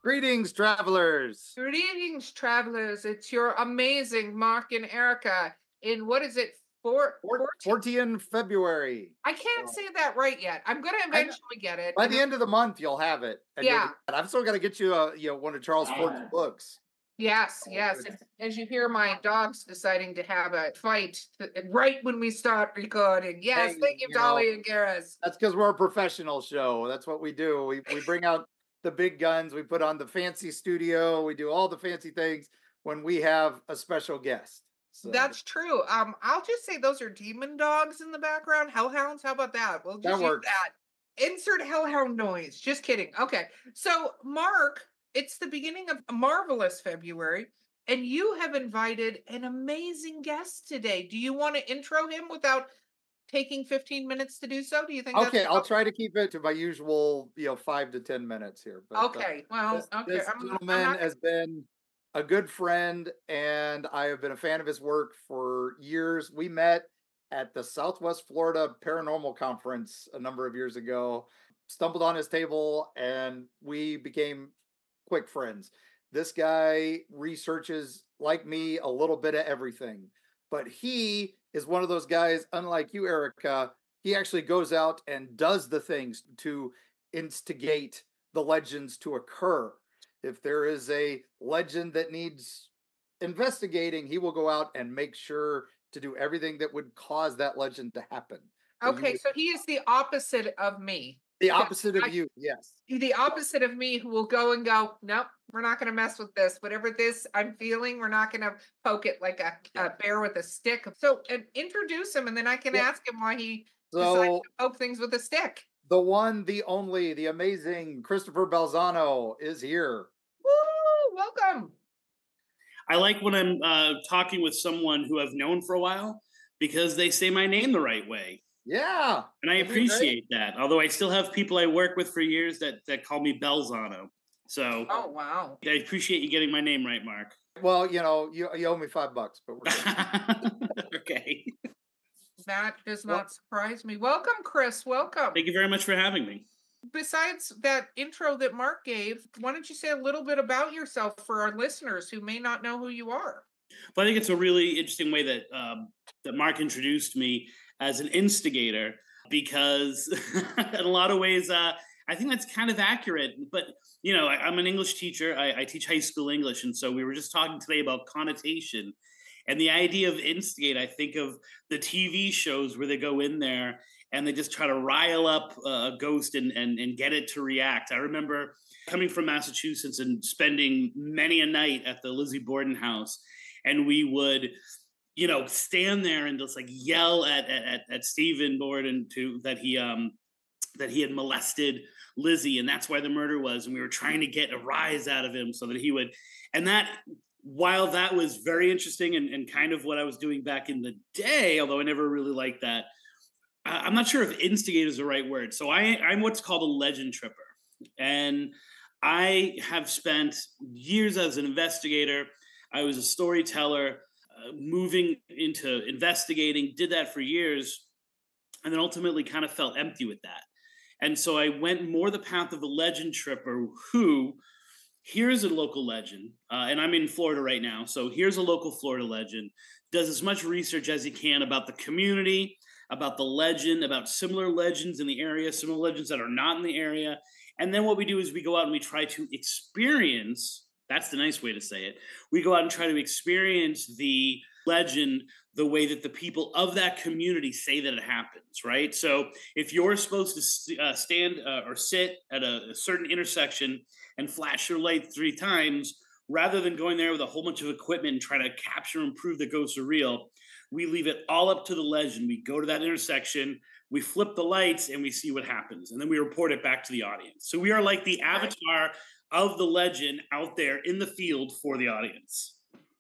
Greetings, travelers. Greetings, travelers. It's your amazing Mark and Erica in what is it? 14? 14 February. I can't So, say that right yet. I'm going to I know, eventually get it. by And the end of the month, you'll have it, and you'll be. yeah, I've still got to get you one of Charles Ford's books. yes, Oh, yes. And as you hear, my dog's deciding to have a fight right when we start recording. Yes, hey, thank you, Dolly and Garris. that's because we're a professional show. That's what we do. We bring out the big guns. We put on the fancy studio. We do all the fancy things when we have a special guest. So That's true. I'll just say those are demon dogs in the background. Hellhounds. How about that? We'll that just use works. that. Insert hellhound noise. Just kidding. Okay. So, Mark, it's the beginning of a marvelous February, and you have invited an amazing guest today. Do you want to intro him without taking 15 minutes to do so? Do you think that's Okay, I'll try to keep it to my usual, 5 to 10 minutes here. But okay? Well, okay. this I'm gentleman not. has been a good friend, and I have been a fan of his work for years. We met at the Southwest Florida Paranormal Conference a number of years ago. Stumbled on his table, and we became quick friends. This guy researches, like me, a little bit of everything, but he is one of those guys, unlike you, Erica. He actually goes out and does the things to instigate the legends to occur. If there is a legend that needs investigating, he will go out and make sure to do everything that would cause that legend to happen. That you Okay. would, So he is the opposite of me. the Okay. opposite of you, yes. The opposite of me who will go and go, nope, we're not going to mess with this. Whatever this I'm feeling, we're not going to poke it like a bear with a stick. So introduce him, and then I can Yeah. ask him why he decided So to poke things with a stick. the one, the only, the amazing Christopher Balzano is here. Woo! Welcome. I like when I'm talking with someone who I've known for a while because they say my name the right way. Yeah. And I Isn't he great? appreciate that. Although I still have people I work with for years that call me Belzano. So Oh, wow. I appreciate you getting my name right, Mark. Well, you owe me $5, but we're good. Okay. That does Well, not surprise me. Welcome, Chris. Welcome. Thank you very much for having me. Besides that intro that Mark gave, why don't you say a little bit about yourself for our listeners who may not know who you are? But I think it's a really interesting way that Mark introduced me as an instigator because in a lot of ways, I think that's kind of accurate. But I'm an English teacher. I teach high school English, and so we were just talking today about connotation and the idea of instigate. I think of the TV shows where they go in there and they just try to rile up a ghost and get it to react. I remember coming from Massachusetts and spending many a night at the Lizzie Borden house, and we would stand there and just like yell at Stephen Borden that he had molested Lizzie, and that's why the murder was, and we were trying to get a rise out of him so that he would. And that, while that was very interesting and kind of what I was doing back in the day, although I never really liked that, I'm not sure if instigate is the right word. So I'm what's called a legend tripper, and I have spent years as an investigator. I was a storyteller, moving into investigating, did that for years, and then ultimately kind of felt empty with that. And so I went more the path of a legend tripper who, here's a local legend, and I'm in Florida right now. So here's a local Florida legend, does as much research as he can about the community, about the legend, about similar legends in the area, similar legends that are not in the area. And then what we do is we go out and we try to experience, that's the nice way to say it, we go out and try to experience the legend the way that the people of that community say that it happens, right? So if you're supposed to stand or sit at a certain intersection and flash your light 3 times, rather than going there with a whole bunch of equipment and try to capture and prove that ghosts are real, we leave it all up to the legend. We go to that intersection, we flip the lights, and we see what happens. And then we report it back to the audience. So we are like the avatar of the legend out there in the field for the audience.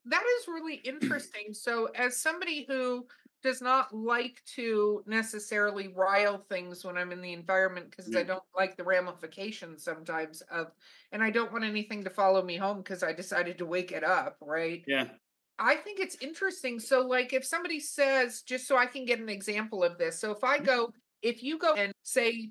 That is really interesting. So, as somebody who does not like to necessarily rile things when I'm in the environment because I don't like the ramifications sometimes and I don't want anything to follow me home because I decided to wake it up, right? Yeah. I think it's interesting. So, like, if somebody says, just so I can get an example of this, so if I go, if you go and say,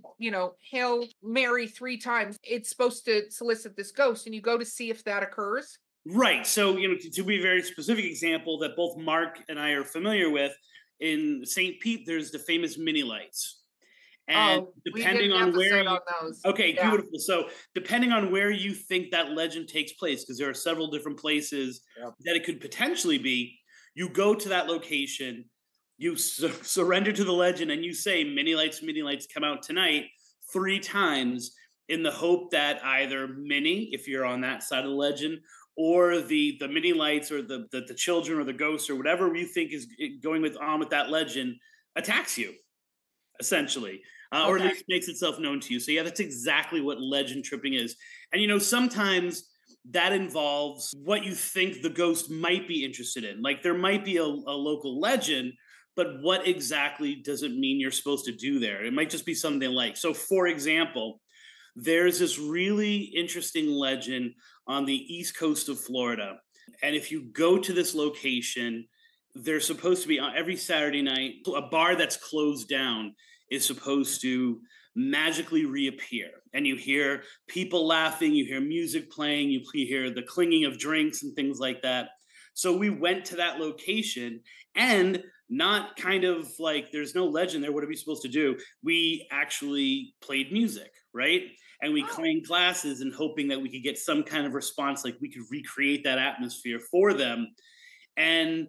Hail Mary 3 times, it's supposed to solicit this ghost, and you go to see if that occurs. Right. So, to be a very specific example that both Mark and I are familiar with, in St. Pete, there's the famous mini lights. And depending on where you, those. Okay, yeah. Beautiful. So depending on where you think that legend takes place, because there are several different places that it could potentially be, you go to that location, you surrender to the legend, and you say, mini lights, come out tonight 3 times, in the hope that either Minnie, if you're on that side of the legend, or the mini lights, or the children, or the ghosts, or whatever you think is going on with that legend, attacks you, essentially. Or at least makes itself known to you. So yeah, that's exactly what legend tripping is. And sometimes that involves what you think the ghost might be interested in. Like, there might be a local legend, but what exactly does it mean you're supposed to do there? It might just be something they like. So for example, there's this really interesting legend on the east coast of Florida. And if you go to this location, there's supposed to be every Saturday night, a bar that's closed down is supposed to magically reappear. And you hear people laughing, you hear music playing, you hear the clinging of drinks and things like that. So we went to that location, and not kind of like there's no legend there. What are we supposed to do? We actually played music, right? And we clanged glasses and hoping that we could get some kind of response, like we could recreate that atmosphere for them. And,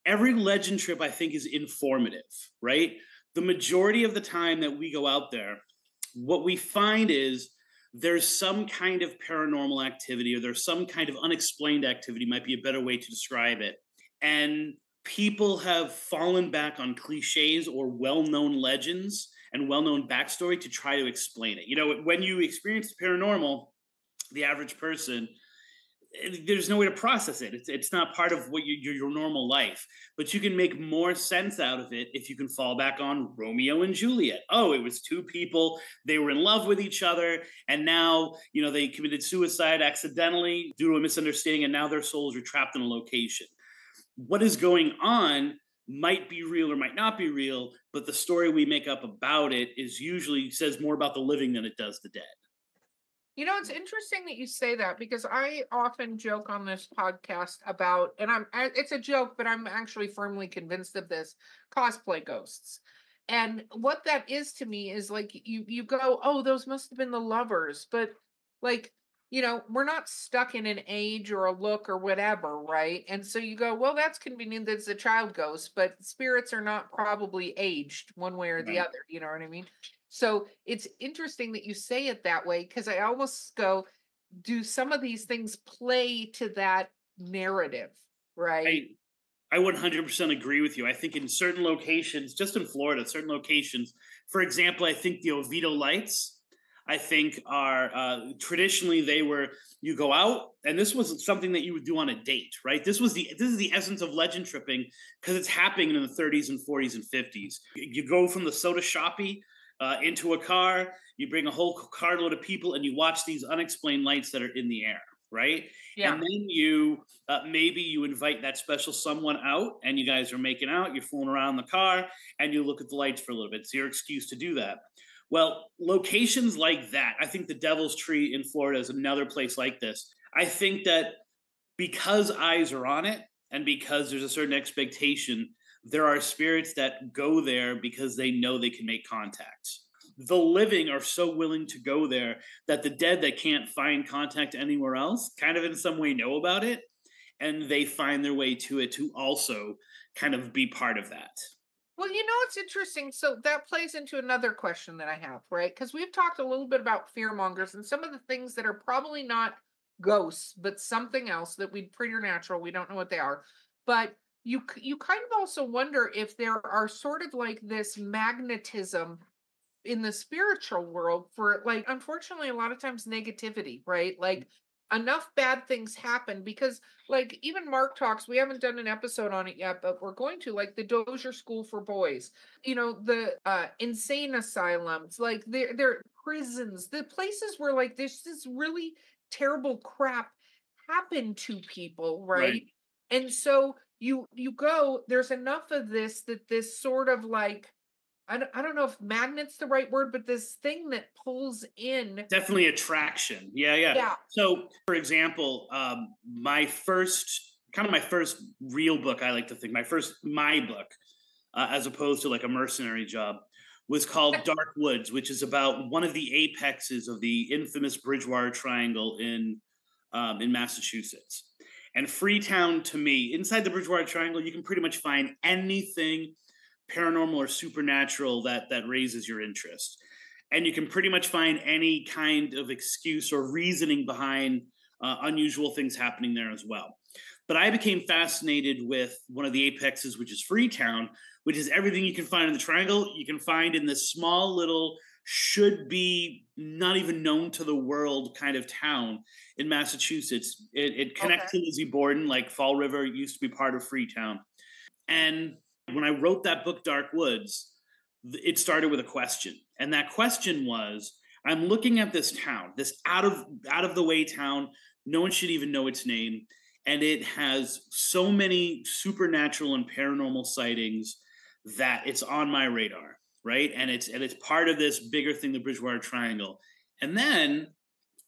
every legend trip, I think, is informative, right? The majority of the time that we go out there, what we find is there's some kind of paranormal activity, or there's some kind of unexplained activity, might be a better way to describe it. And people have fallen back on cliches or well-known legends and well-known backstory to try to explain it. When you experience the paranormal, the average person, there's no way to process it. It's not part of what your normal life, but you can make more sense out of it if you can fall back on Romeo and Juliet. Oh, it was 2 people, they were in love with each other, and now they committed suicide accidentally due to a misunderstanding, and now their souls are trapped in a location. What is going on might be real or might not be real, but the story we make up about it is usually says more about the living than it does the dead. It's interesting that you say that, because I often joke on this podcast about, and it's a joke, but I'm actually firmly convinced of this, cosplay ghosts. And what that is to me is like, you go, oh, those must have been the lovers. But like, we're not stuck in an age or a look or whatever, right? And so you go, well, that's convenient that it's a child ghost, but spirits are not probably aged one way or the other. You know what I mean? So it's interesting that you say it that way, because I almost go, do some of these things play to that narrative, right? I 100% agree with you. I think in certain locations, just in Florida, certain locations, for example, I think the Oviedo lights, I think are traditionally you go out, and this was something that you would do on a date, right? This is the essence of legend tripping, because it's happening in the 30s and 40s and 50s. You go from the soda shoppy into a car, you bring a whole carload of people, and you watch these unexplained lights that are in the air, right? Yeah. And then you maybe you invite that special someone out, and you guys are making out, you're fooling around in the car, and you look at the lights for a little bit. It's your excuse to do that. Well, locations like that, I think the Devil's Tree in Florida is another place like this. I think that because eyes are on it, and because there's a certain expectation, there are spirits that go there because they know they can make contact. The living are so willing to go there that the dead that can't find contact anywhere else kind of in some way know about it, and they find their way to it to also kind of be part of that. Well, it's interesting. So that plays into another question that I have, right? Because we've talked a little bit about fearmongers and some of the things that are probably not ghosts, but something else that preternatural. We don't know what they are. But you kind of also wonder if there are sort of like this magnetism in the spiritual world for, like, unfortunately, a lot of times negativity, right? Like, enough bad things happen because, like, even Mark talks, we haven't done an episode on it yet, but we're going to, like, the Dozier School for Boys, the insane asylums, like they're prisons, the places where, like, there's this really terrible crap happen to people, right? And so you go, there's enough of this that this sort of like I don't know if magnet's the right word, but this thing that pulls in. Definitely attraction. Yeah, yeah. Yeah. So, for example, my first real book, I like to think, my book, as opposed to like a mercenary job, was called Dark Woods, which is about one of the apexes of the infamous Bridgewater Triangle in Massachusetts. And Freetown, to me, inside the Bridgewater Triangle, you can pretty much find anything paranormal or supernatural that raises your interest, and you can pretty much find any kind of excuse or reasoning behind unusual things happening there as well. But I became fascinated with one of the apexes, which is Freetown, which is everything you can find in the triangle, you can find in this small little, should be not even known to the world kind of town in Massachusetts. It connects to Lizzie Borden, like Fall River used to be part of Freetown. And when I wrote that book, Dark Woods, it started with a question. And that question was, I'm looking at this town, this out of the way town. No one should even know its name. And it has so many supernatural and paranormal sightings that it's on my radar, right? And it's part of this bigger thing, the Bridgewater Triangle. And then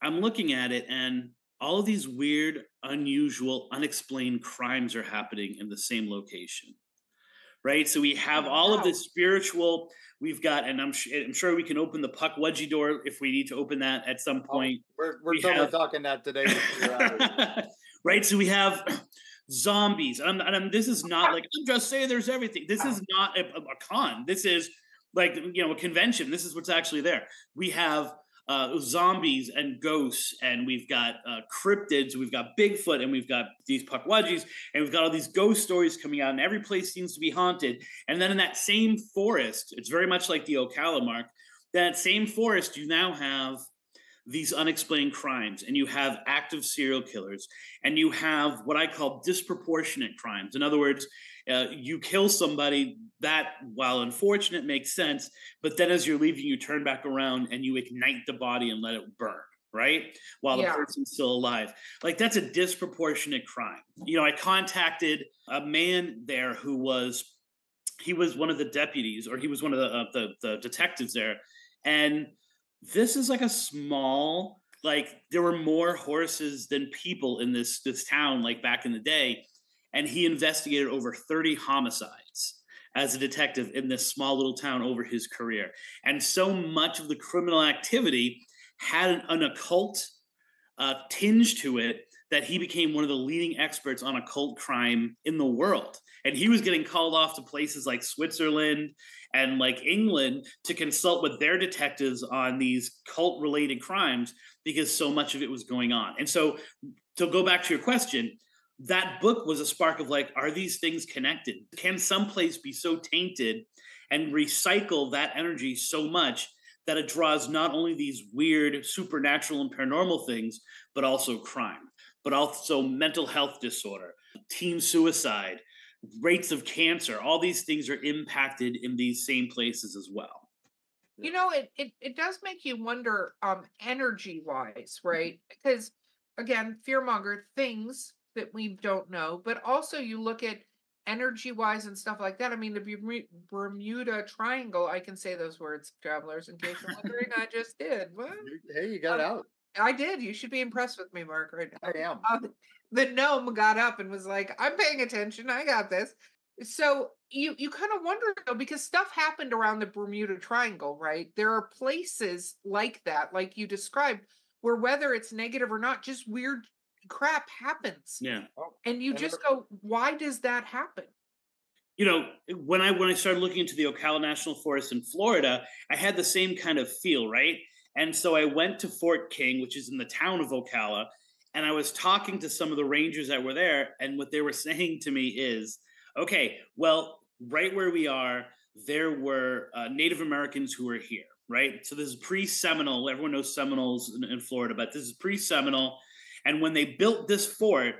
I'm looking at it, and all of these weird, unusual, unexplained crimes are happening in the same location, right? So we have all of this spiritual. We've got, and I'm sure we can open the Puckwudgie door if we need to open that at some point. We're totally talking that today. Right, so we have zombies. And this is not like, I'm just saying there's everything. This is not a con. This is like, a convention. This is what's actually there. We have zombies and ghosts, and we've got cryptids, we've got Bigfoot, and we've got these Puckwudgies, and we've got all these ghost stories coming out, and every place seems to be haunted. And then in that same forest, it's very much like the Ocala, Mark, that same forest, you now have these unexplained crimes, and you have active serial killers, and you have what I call disproportionate crimes. In other words, you kill somebody that, while unfortunate, makes sense, but then as you're leaving, you turn back around and you ignite the body and let it burn, right? While the person's still alive. Like, that's a disproportionate crime. I contacted a man there he was one of the deputies, or he was one of the detectives there, and this is like a small, like, there were more horses than people in this town, like back in the day. And he investigated over 30 homicides as a detective in this small little town over his career. And so much of the criminal activity had an occult tinge to it that he became one of the leading experts on occult crime in the world. And he was getting called off to places like Switzerland and like England to consult with their detectives on these cult-related crimes because so much of it was going on. And so, to go back to your question, that book was a spark of like, are these things connected? Can some place be so tainted and recycle that energy so much that it draws not only these weird supernatural and paranormal things, but also crime, but also mental health disorder, teen suicide, rates of cancer? All these things are impacted in these same places as well. It does make you wonder, energy wise, right? Because again, fearmonger, things that we don't know, but also you look at energy wise and stuff like that. I mean, the Bermuda Triangle, I can say those words, travelers, in case you're wondering. I just did. What? Hey, you got it out. I did. You should be impressed with me, Mark, right now. I am. The gnome got up and was like, I'm paying attention. I got this. So you kind of wonder, though, because stuff happened around the Bermuda Triangle, right? There are places like that, like you described, where whether it's negative or not, just weird crap happens. Yeah. And you just go, why does that happen? When I started looking into the Ocala National Forest in Florida, I had the same kind of feel, right? And so I went to Fort King, which is in the town of Ocala, and I was talking to some of the rangers that were there, and what they were saying to me is, okay, well, right where we are, there were Native Americans who were here, right? So this is pre-Seminole. Everyone knows Seminoles in Florida, but this is pre-Seminole. And when they built this fort,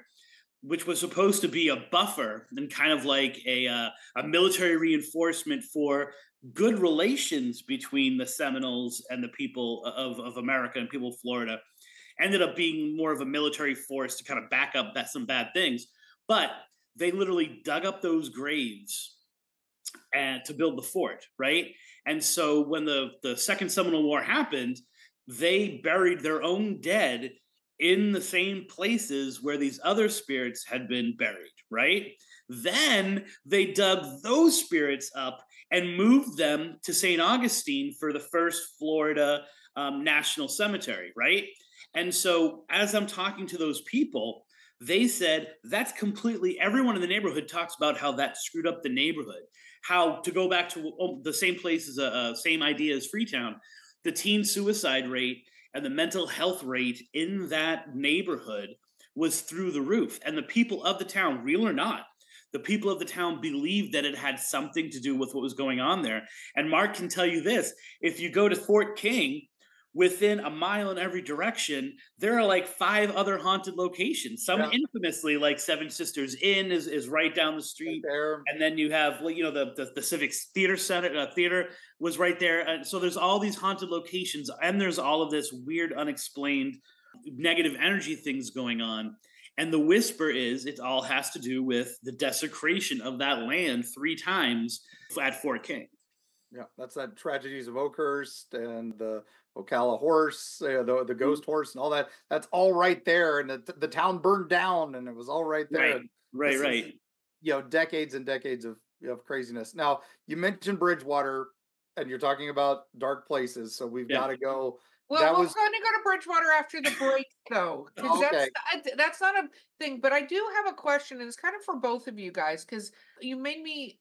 which was supposed to be a buffer and kind of like a military reinforcement for good relations between the Seminoles and the people of America and people of Florida, ended up being more of a military force to kind of back up some bad things. But they literally dug up those graves and to build the fort, right? And so when the Second Seminole War happened, they buried their own dead in the same places where these other spirits had been buried, right? Then they dug those spirits up and moved them to St. Augustine for the first Florida National Cemetery, right? And so as I'm talking to those people, they said that's completely, everyone in the neighborhood talks about how that screwed up the neighborhood. How, to go back to the same place as same idea as Freetown, the teen suicide rate and the mental health rate in that neighborhood was through the roof. And the people of the town, real or not, the people of the town believed that it had something to do with what was going on there. And Mark can tell you this: if you go to Fort King, within a mile in every direction, there are like 5 other haunted locations. Some infamously, like Seven Sisters Inn is right down the street, right there. And then you have, you know, the Civic Theater Center theater was right there. And so there's all these haunted locations, and there's all of this weird, unexplained negative energy things going on. And the whisper is it all has to do with the desecration of that land 3 times at Fort King. Yeah, that's that Tragedies of Oakhurst and the Ocala horse, the ghost horse, and all that. That's all right there, and the town burned down, and it was all right there. Right. You know, decades and decades of craziness. Now, you mentioned Bridgewater, and you're talking about dark places, so we've got to go. Well, we're going to go to Bridgewater after the break, though, because that's not a thing. But I do have a question, and it's kind of for both of you guys, because you made me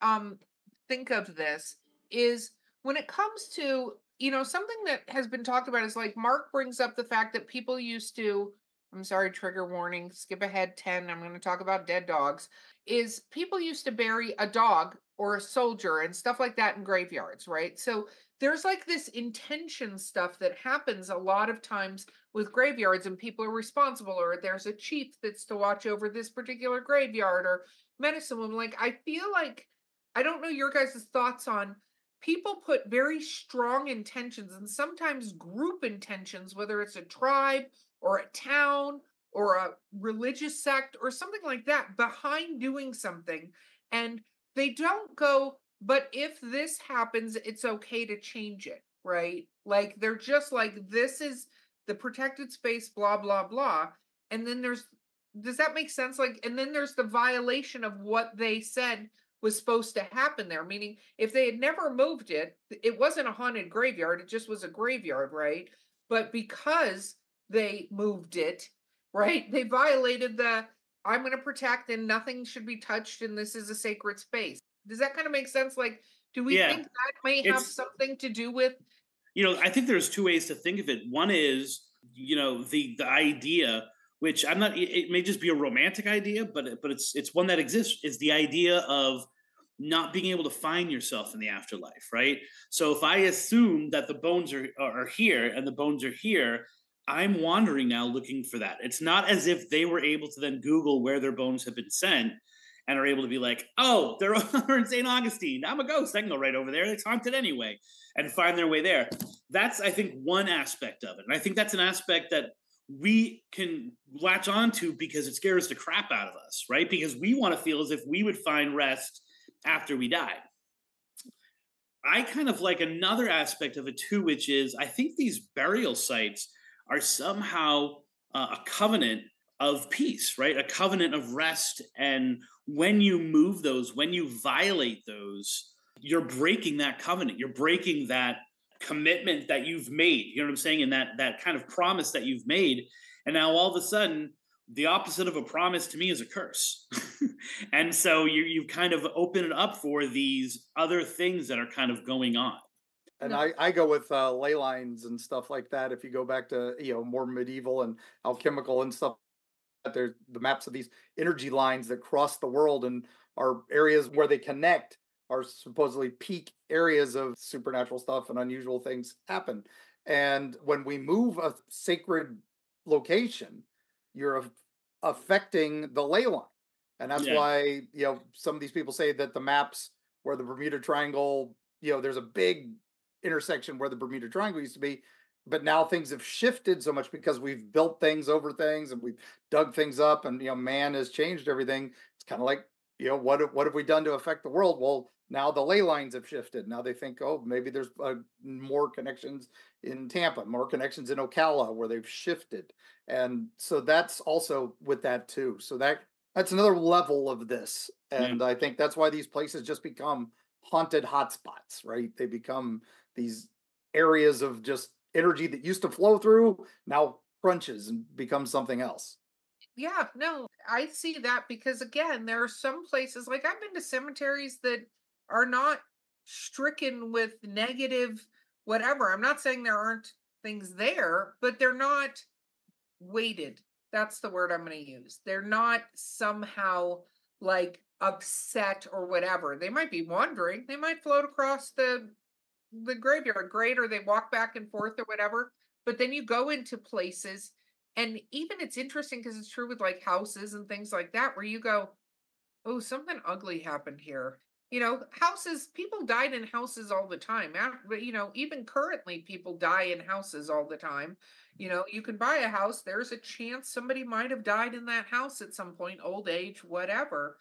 think of this. Is when it comes to, you know, something that has been talked about is like Mark brings up the fact that people used to, I'm sorry, trigger warning, skip ahead 10, I'm going to talk about dead dogs, is people used to bury a dog or a soldier and stuff like that in graveyards, right? So there's like this intention stuff that happens a lot of times with graveyards, and people are responsible, or there's a chief that's to watch over this particular graveyard, or medicine woman. Like, I feel like, I don't know your guys' thoughts on, people put very strong intentions, and sometimes group intentions, whether it's a tribe or a town or a religious sect or something like that, behind doing something. And they don't go, but if this happens, it's okay to change it, right? Like, they're just like, this is the protected space, blah, blah, blah. And then does that make sense? Like, and then there's the violation of what they said was supposed to happen there. Meaning, if they had never moved it, it wasn't a haunted graveyard. It just was a graveyard, right? But because they moved it, right, they violated I'm going to protect and nothing should be touched, and this is a sacred space. Does that kind of make sense? Like, do we think that may have something to do with? You know, I think there's 2 ways to think of it. One is, you know, the idea, which I'm not, it may just be a romantic idea, but it's one that exists, is the idea of not being able to find yourself in the afterlife, right? So if I assume that the bones are here and the bones are here, I'm wandering now looking for that. It's not as if they were able to then Google where their bones have been sent and are able to be like, oh, they're in St. Augustine. I'm a ghost. I can go right over there. It's haunted anyway, and find their way there. That's, I think, one aspect of it. And I think that's an aspect that we can latch onto because it scares the crap out of us, right? Because we want to feel as if we would find rest after we die. I kind of like another aspect of it too, which is I think these burial sites are somehow a covenant of peace, right? A covenant of rest. And when you move those, when you violate those, you're breaking that covenant. You're breaking that commitment that you've made. You know what I'm saying? And that kind of promise that you've made. And now all of a sudden, the opposite of a promise to me is a curse. And so you kind of open it up for these other things that are kind of going on. And I go with ley lines and stuff like that. If you go back to, you know, more medieval and alchemical and stuff, there's the maps of these energy lines that cross the world and are areas where they connect, are supposedly peak areas of supernatural stuff and unusual things happen. And when we move a sacred location, you're affecting the ley line. And that's why, you know, some of these people say that the maps where the Bermuda Triangle, you know, there's a big intersection where the Bermuda Triangle used to be, but now things have shifted so much because we've built things over things and we've dug things up, and, you know, man has changed everything. It's kind of like, you know, what have we done to affect the world? Well, Now the ley lines have shifted. Now they think, oh, maybe there's more connections in Tampa, more connections in Ocala where they've shifted. And so that's also with that too. So that's another level of this. And I think that's why these places just become haunted hotspots, right? They become these areas of just energy that used to flow through, now crunches and becomes something else. Yeah, no, I see that because again, there are some places like I've been to cemeteries that are not stricken with negative whatever. I'm not saying there aren't things there, but they're not weighted. That's the word I'm going to use. They're not somehow like upset or whatever. They might be wandering. They might float across the graveyard, great, or they walk back and forth or whatever. But then you go into places, and even it's interesting because it's true with like houses and things like that, where you go, oh, something ugly happened here. Houses, people died in houses all the time. Even currently, people die in houses all the time. You can buy a house, there's a chance somebody might have died in that house at some point, old age, whatever.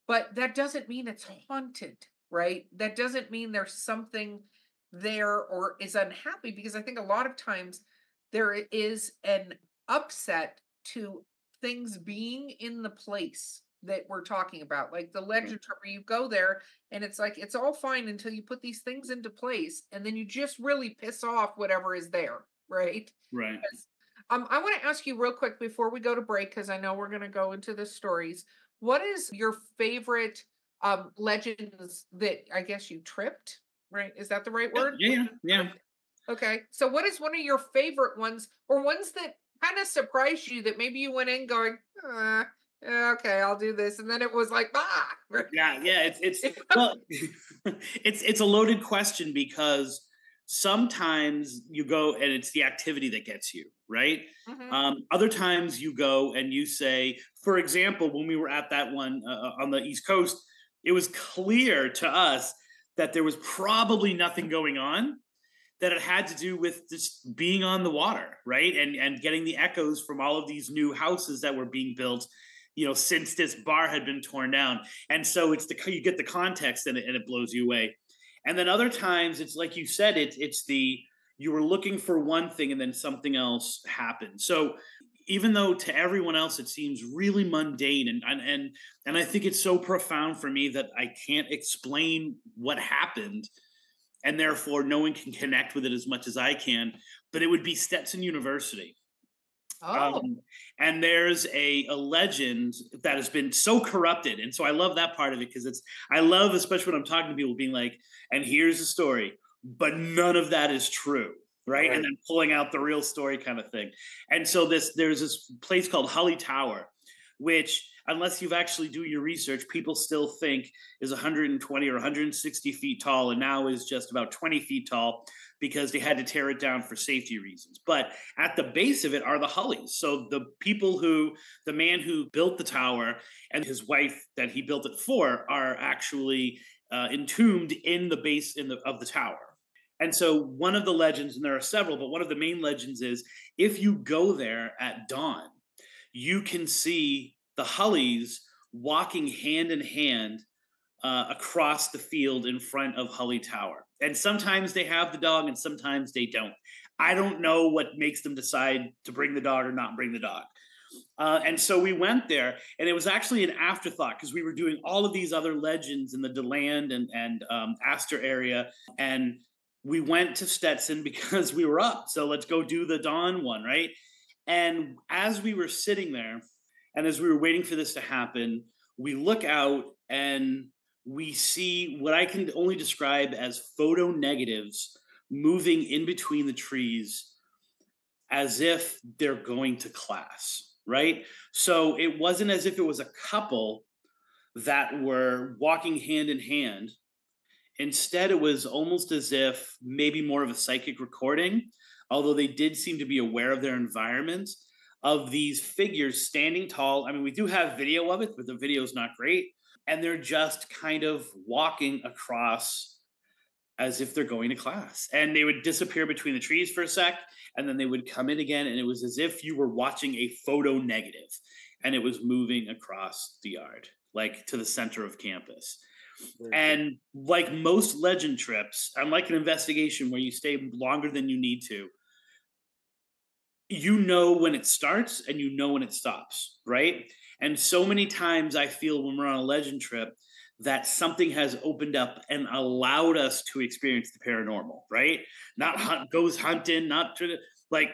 But that doesn't mean it's haunted, right? That doesn't mean there's something there or is unhappy, because I think a lot of times there is an upset to things being in the place that we're talking about. Like the legend where you go there and it's like, it's all fine until you put these things into place and then you just really piss off whatever is there, right? Right. I want to ask you real quick before we go to break, because I know we're going to go into the stories. What is your favorite legends that I guess you tripped, right? Is that the right word? Yeah. Okay. So what is one of your favorite ones, or ones that kind of surprised you that maybe you went in going, okay, I'll do this. And then it was like, Yeah. It's well, it's a loaded question because sometimes you go and it's the activity that gets you, right? Other times you go and you say, for example, when we were at that one on the East Coast, it was clear to us that there was probably nothing going on, that it had to do with just being on the water, right? And getting the echoes from all of these new houses that were being built, since this bar had been torn down. And so you get the context and it blows you away. And then other times it's like you said, you were looking for one thing and then something else happened. So even though to everyone else it seems really mundane and I think it's so profound for me that I can't explain what happened, and therefore no one can connect with it as much as I can, but it would be Stetson University. And there's a legend that has been so corrupted. And so I love that part of it because I love, especially when I'm talking to people, being like, and here's the story, but none of that is true. Right. And then pulling out the real story kind of thing. And so there's this place called Hully Tower, which, unless you've actually do your research, people still think is 120 or 160 feet tall and now is just about 20 feet tall because they had to tear it down for safety reasons. But at the base of it are the Hullys. So the man who built the tower and his wife that he built it for are actually entombed in the base of the tower. And so one of the legends, and there are several, but one of the main legends is if you go there at dawn, you can see the Hullys walking hand in hand across the field in front of Hully Tower. And sometimes they have the dog and sometimes they don't. I don't know what makes them decide to bring the dog or not bring the dog. And so we went there, and it was actually an afterthought because we were doing all of these other legends in the DeLand and Astor area. And we went to Stetson because we were up. So let's go do the dawn one, right? And as we were sitting there, and as we were waiting for this to happen, we look out and we see what I can only describe as photo negatives moving in between the trees as if they're going to class, right? So it wasn't as if it was a couple that were walking hand in hand. Instead, it was almost as if maybe more of a psychic recording, although they did seem to be aware of their environment, of these figures standing tall. I mean, we do have video of it, but the video is not great. And they're just kind of walking across as if they're going to class. And they would disappear between the trees for a sec, and then they would come in again. And it was as if you were watching a photo negative, and it was moving across the yard, like to the center of campus. And like most legend trips, unlike an investigation where you stay longer than you need to, you know when it starts and you know when it stops, right? And so many times I feel when we're on a legend trip that something has opened up and allowed us to experience the paranormal, right? Not goes hunting, not to like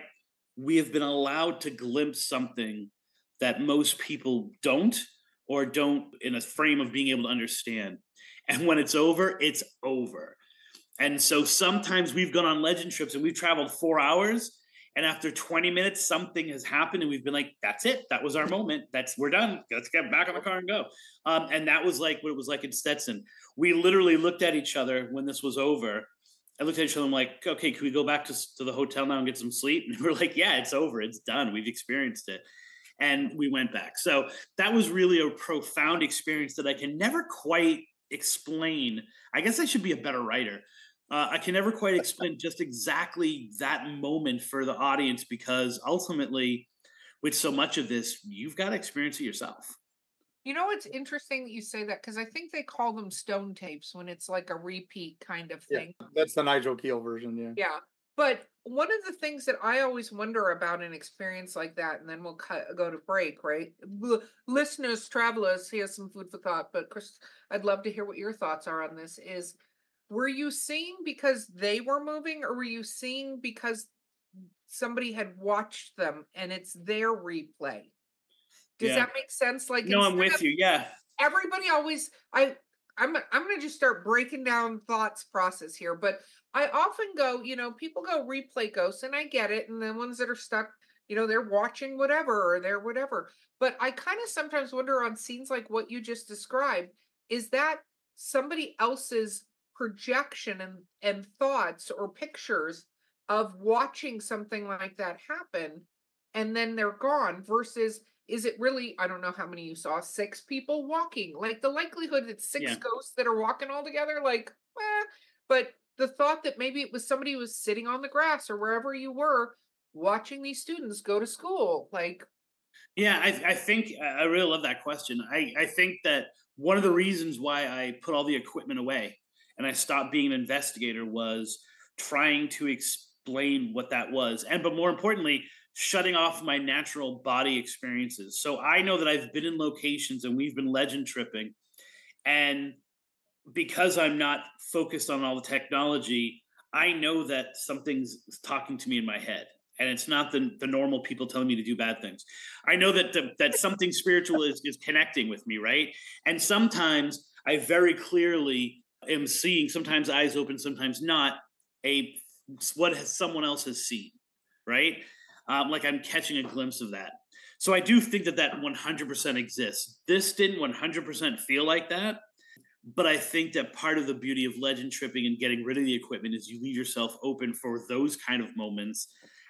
we have been allowed to glimpse something that most people don't or don't in a frame of being able to understand. And when it's over, it's over. And so sometimes we've gone on legend trips and we've traveled 4 hours. And after 20 minutes, something has happened, and we've been like, "That's it. That was our moment. We're done. Let's get back in the car and go." And that was like what it was like in Stetson. We literally looked at each other when this was over. I looked at each other and I'm like, "Okay, can we go back to the hotel now and get some sleep?" And we're like, "Yeah, it's over. It's done. We've experienced it." And we went back. So that was really a profound experience that I can never quite explain. I guess I should be a better writer. I can never quite explain just exactly that moment for the audience because ultimately, with so much of this, you've got to experience it yourself. You know, it's interesting that you say that because I think they call them stone tapes when it's like a repeat kind of thing. Yeah, that's the Nigel Keel version. Yeah. Yeah. But one of the things that I always wonder about an experience like that, and then we'll go to break, right? Listeners, travelers, here's some food for thought. But Chris, I'd love to hear what your thoughts are on this. Were you seeing because they were moving, or were you seeing because somebody had watched them and it's their replay? Does that make sense? Like, no, I'm with you. Yeah. Everybody always, I'm going to just start breaking down thoughts process here, but I often go, people go replay ghosts, and I get it. And the ones that are stuck, they're watching whatever or they're whatever. But I kind of sometimes wonder on scenes like what you just described, is that somebody else's projection and thoughts or pictures of watching something like that happen and then they're gone versus is it really, I don't know how many you saw, 6 people walking, like the likelihood that 6 ghosts that are walking all together, like, but the thought that maybe it was somebody who was sitting on the grass or wherever you were watching these students go to school, like. Yeah, I think I really love that question. I think that one of the reasons why I put all the equipment away and I stopped being an investigator was trying to explain what that was. But more importantly, shutting off my natural body experiences. So I know that I've been in locations and we've been legend tripping. And because I'm not focused on all the technology, I know that something's talking to me in my head. And it's not the normal people telling me to do bad things. I know that that something spiritual is connecting with me, right? And sometimes I very clearly am seeing, sometimes eyes open, sometimes not, what someone else has seen, right? Like I'm catching a glimpse of that. So I do think that 100% exists. This didn't 100% feel like that, but I think that part of the beauty of legend tripping and getting rid of the equipment is you leave yourself open for those kind of moments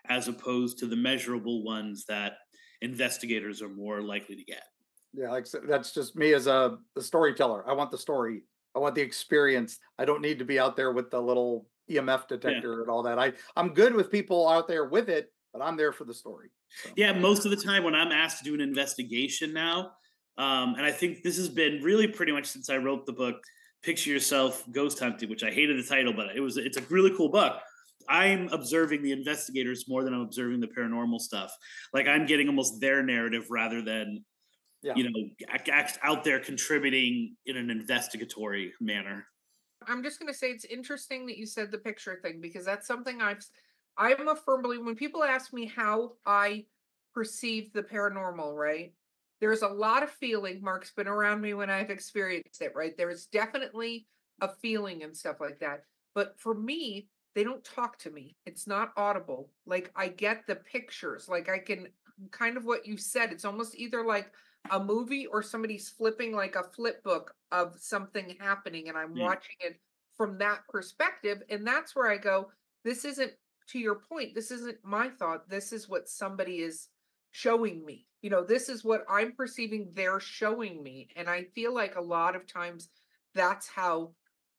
as opposed to the measurable ones that investigators are more likely to get. Yeah, like that's just me as the storyteller. I want the story. I want the experience. I don't need to be out there with the little EMF detector and all that. I'm good with people out there with it, but I'm there for the story. So. Yeah, most of the time when I'm asked to do an investigation now, and I think this has been really pretty much since I wrote the book, Picture Yourself Ghost Hunting, which I hated the title, but it's a really cool book. I'm observing the investigators more than I'm observing the paranormal stuff. Like I'm getting almost their narrative rather than, out there contributing in an investigatory manner. I'm just going to say it's interesting that you said the picture thing because that's something I'm a firm believer. When people ask me how I perceive the paranormal, right? There's a lot of feeling. Mark's been around me when I've experienced it, right? There's definitely a feeling and stuff like that. But for me, they don't talk to me. It's not audible. Like I get the pictures. Like I can kind of what you said. It's almost either like a movie or somebody's flipping like a flip book of something happening and I'm watching it from that perspective. And that's where I go, this isn't, to your point, this isn't my thought. This is what somebody is showing me. This is what I'm perceiving they're showing me. And I feel like a lot of times that's how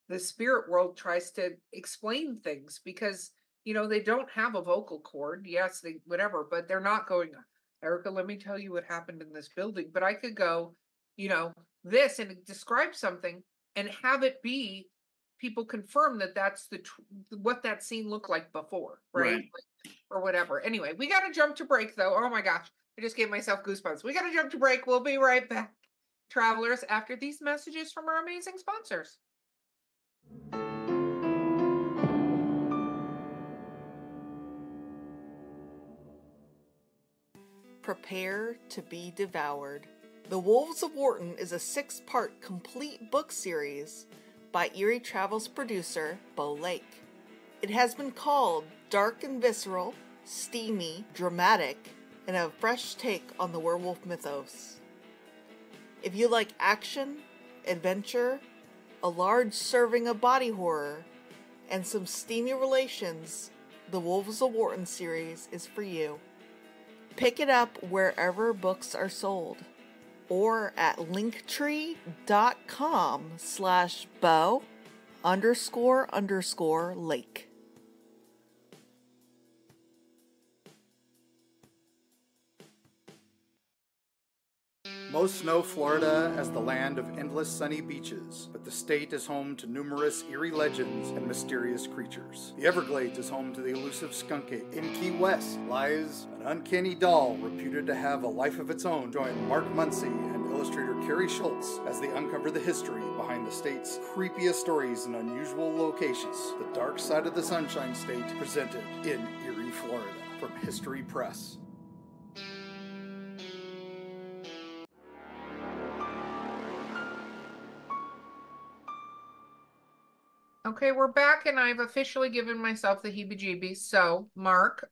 the spirit world tries to explain things because, they don't have a vocal cord. Yes, they whatever, but they're not going, Erika, let me tell you what happened in this building. But I could go, this and describe something, and have it be people confirm that that's what that scene looked like before, right? Or whatever. Anyway, we got to jump to break though. Oh my gosh, I just gave myself goosebumps. We got to jump to break. We'll be right back, travelers, after these messages from our amazing sponsors. Prepare to be devoured. The Wolves of Wharton is a 6-part complete book series by Eerie Travel's producer, Beau Lake. It has been called dark and visceral, steamy, dramatic, and a fresh take on the werewolf mythos. If you like action, adventure, a large serving of body horror, and some steamy relations, the Wolves of Wharton series is for you. Pick it up wherever books are sold, or at linktree.com/Beau__Lake. Most know Florida as the land of endless sunny beaches, but the state is home to numerous eerie legends and mysterious creatures. The Everglades is home to the elusive skunk ape. In Key West lies an uncanny doll reputed to have a life of its own. Join Mark Muncy and illustrator Carrie Schultz as they uncover the history behind the state's creepiest stories and unusual locations. The Dark Side of the Sunshine State, presented in Eerie, Florida, from History Press. Okay, we're back, and I've officially given myself the heebie-jeebies. So, Mark,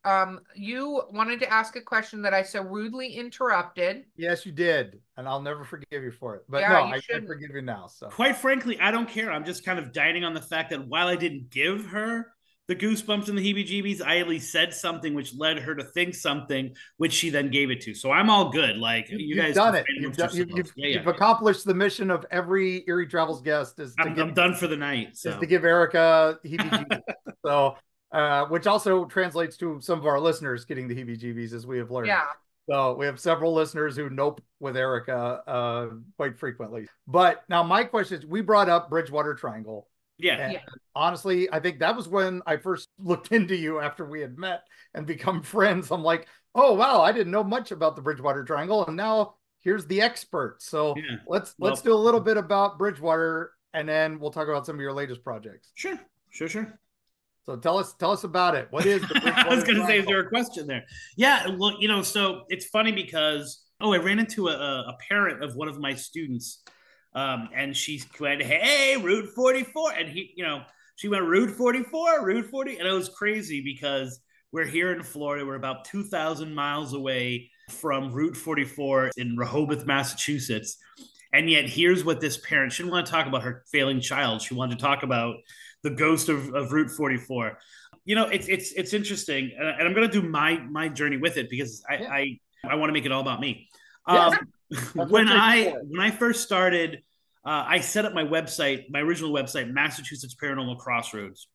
you wanted to ask a question that I so rudely interrupted. Yes, you did, and I'll never forgive you for it. But Yeah, no, you I shouldn't. forgive you now. So, Quite frankly, I don't care. I'm just kind of dining on the fact that while I didn't give her the goosebumps and the heebie-jeebies, I at least said something which led her to think something, which she then gave it to. So I'm all good. Like you guys, you've done it. You've accomplished the mission of every Eerie Travels guest. I'm done for the night. So. Is to give Erika heebie-jeebies. So, which also translates to some of our listeners getting the heebie-jeebies, as we have learned. Yeah. So we have several listeners who nope with Erika quite frequently. But now my question is, we brought up Bridgewater Triangle. Yeah. Honestly, I think that was when I first looked into you after we had met and become friends. I'm like, oh, wow, I didn't know much about the Bridgewater Triangle. And now here's the expert. So let's do a little bit about Bridgewater, and then we'll talk about some of your latest projects. Sure. So tell us about it. What is the Bridgewater I was going to say, is Triangle? there a question there? Yeah, look, so it's funny because, I ran into a parent of one of my students. And she went, hey, Route 44. And she went, Route 44, Route 40. And it was crazy because we're here in Florida. We're about 2,000 miles away from Route 44 in Rehoboth, Massachusetts. And yet here's what this parent, she didn't want to talk about her failing child. She wanted to talk about the ghost of Route 44. It's interesting. And I'm going to do my journey with it because I want to make it all about me. When I first started, I set up my website, my original website, Massachusetts Paranormal Crossroads.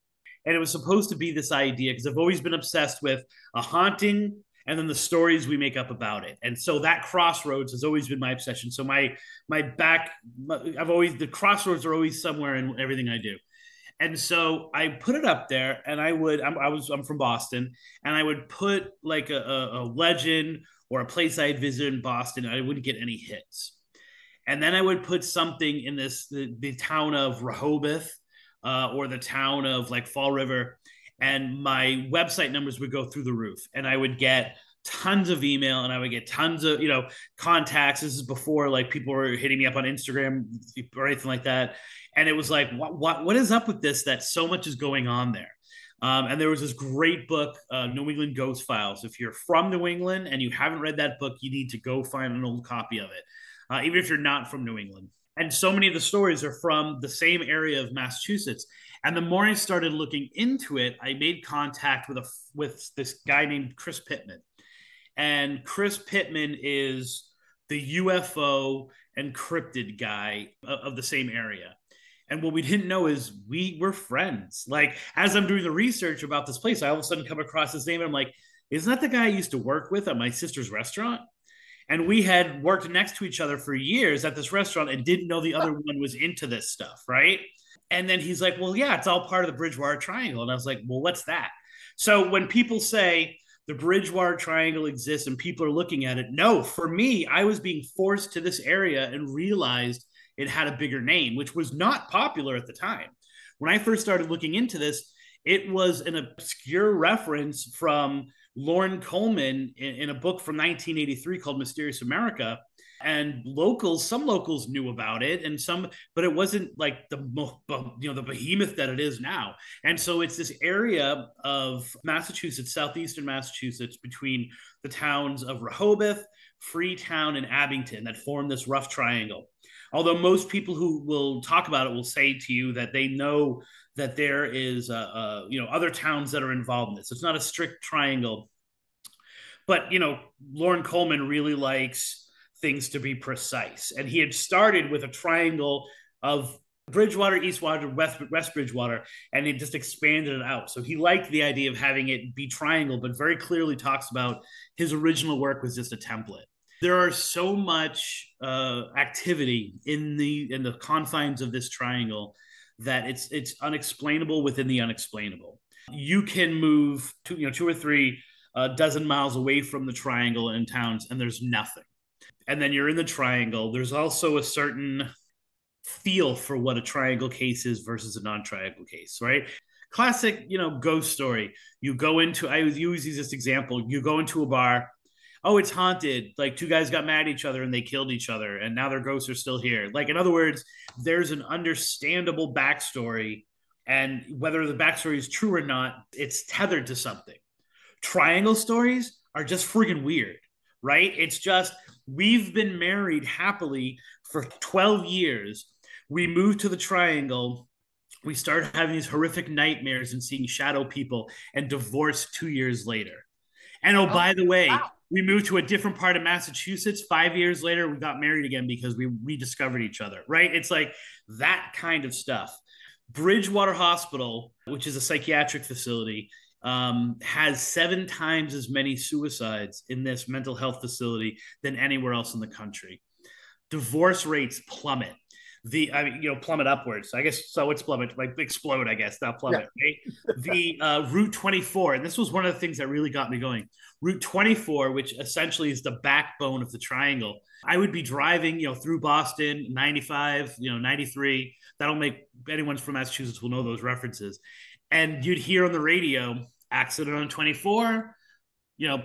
And it was supposed to be this idea because I've always been obsessed with a haunting and then the stories we make up about it. And so that crossroads has always been my obsession. So the crossroads are always somewhere in everything I do. And so I put it up there, and I'm from Boston, and I would put like a legend or a place I had visited in Boston, and I wouldn't get any hits. And then I would put something in the town of Rehoboth or the town of like Fall River, and my website numbers would go through the roof, and I would get tons of email, and I would get tons of contacts. This is before like people were hitting me up on Instagram or anything like that. And it was like, what is up with this? That so much is going on there. And there was this great book, New England Ghost Files. If you're from New England and you haven't read that book, you need to go find an old copy of it, even if you're not from New England. And so many of the stories are from the same area of Massachusetts. And the more I started looking into it, I made contact with this guy named Chris Pittman. And Chris Pittman is the UFO and cryptid guy of the same area. And what we didn't know is we were friends. Like, as I'm doing the research about this place, I all of a sudden come across his name, and I'm like, isn't that the guy I used to work with at my sister's restaurant? And we had worked next to each other for years at this restaurant and didn't know the other one was into this stuff, right? And then he's like, well, yeah, it's all part of the Bridgewater Triangle. And I was like, well, what's that? So when people say the Bridgewater Triangle exists and people are looking at it, no, for me, I was being forced to this area and realized it had a bigger name, which was not popular at the time. When I first started looking into this, it was an obscure reference from Lauren Coleman in a book from 1983 called Mysterious America. And some locals knew about it, and but it wasn't like the behemoth that it is now. And so it's this area of Massachusetts, southeastern Massachusetts, between the towns of Rehoboth, Freetown, and Abington that form this rough triangle. Although most people who will talk about it will say to you that they know that there is other towns that are involved in this. It's not a strict triangle, but Lauren Coleman really likes things to be precise, and he had started with a triangle of Bridgewater, Eastwater, West Bridgewater, and he just expanded it out. So he liked the idea of having it be triangle, but very clearly talks about his original work was just a template. There are so much activity in the confines of this triangle that it's unexplainable within the unexplainable. You can move 2 or 3 dozen miles away from the triangle in towns, and there's nothing. And then you're in the triangle. There's also a certain feel for what a triangle case is versus a non-triangle case, right? Classic, ghost story. You go into, I always use this example. You go into a bar. Oh, it's haunted. Like 2 guys got mad at each other and they killed each other, and now their ghosts are still here. Like, in other words, there's an understandable backstory, and whether the backstory is true or not, it's tethered to something. Triangle stories are just friggin' weird, right? It's just, we've been married happily for 12 years. We moved to the triangle. We started having these horrific nightmares and seeing shadow people, and divorced 2 years later. And by the way, wow, we moved to a different part of Massachusetts. 5 years later, we got married again because we rediscovered each other, right? It's like that kind of stuff. Bridgewater Hospital, which is a psychiatric facility, has 7 times as many suicides in this mental health facility than anywhere else in the country. Divorce rates plummet. Plummet upwards. I guess so. It's plummet, like explode. I guess not plummet. Yeah. Right? The Route 24, and this was one of the things that really got me going. Route 24, which essentially is the backbone of the triangle. I would be driving, through Boston, 95, 93. That'll make anyone from Massachusetts will know those references. And you'd hear on the radio, accident on 24,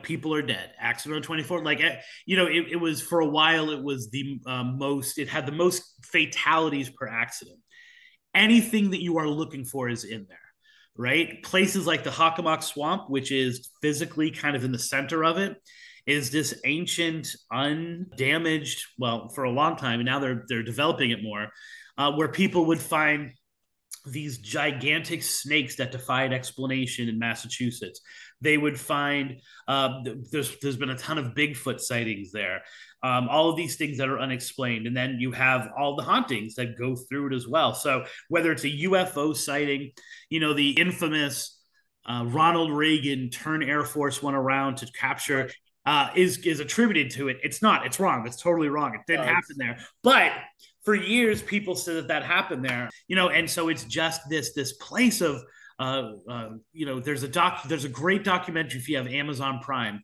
people are dead. Accident on 24. Like, it was, for a while, it was it had the most fatalities per accident. Anything that you are looking for is in there, right? Places like the Hockomock Swamp, which is physically kind of in the center of it, is this ancient, undamaged, well, for a long time, and now they're developing it more, where people would find these gigantic snakes that defied explanation in Massachusetts. They would find there's been a ton of Bigfoot sightings there. All of these things that are unexplained. And then you have all the hauntings that go through it as well. So whether it's a UFO sighting, the infamous Ronald Reagan turn Air Force One around to capture is attributed to it. It's not. It's wrong. It's totally wrong. It didn't happen there. But for years, people said that happened there, and so it's just this place of, there's a great documentary if you have Amazon Prime,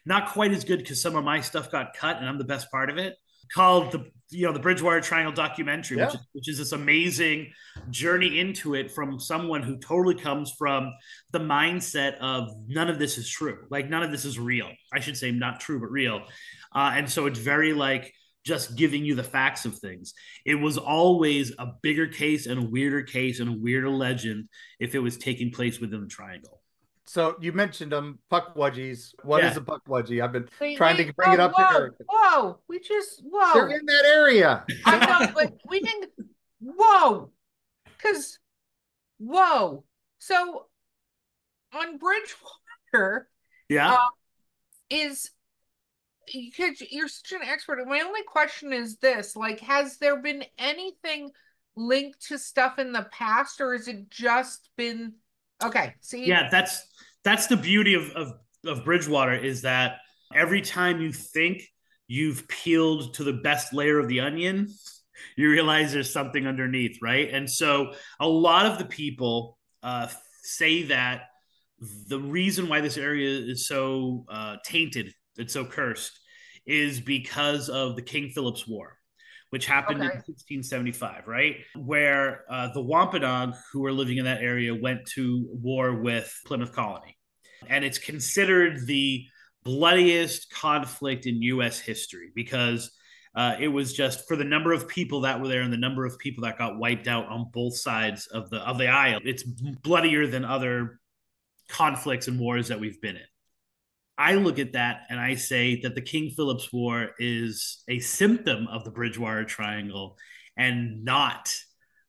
not quite as good because some of my stuff got cut and I'm the best part of it, called the Bridgewater Triangle documentary, yeah, which is this amazing journey into it from someone who totally comes from the mindset of none of this is true. Like, none of this is real. I should say not true, but real. And so it's very like, just giving you the facts of things. It was always a bigger case and a weirder legend if it was taking place within the triangle. So you mentioned Puckwudgies. What is a Puckwudgie? I've been trying to bring it up to Erika. Whoa, they're in that area. I know, but we didn't. So on Bridgewater, is. Because you're such an expert. My only question is this: like, has there been anything linked to stuff in the past, or has it just been okay? See, yeah, that's the beauty of Bridgewater, is that every time you think you've peeled to the best layer of the onion, you realize there's something underneath, right? And so a lot of the people say that the reason why this area is so tainted, it's so cursed, is because of the King Philip's War, which happened in 1675, right? Where the Wampanoag, who were living in that area, went to war with Plymouth Colony. And it's considered the bloodiest conflict in U.S. history because it was just for the number of people that were there and the number of people that got wiped out on both sides of the aisle. It's bloodier than other conflicts and wars that we've been in. I look at that and I say that the King Philip's War is a symptom of the Bridgewater Triangle and not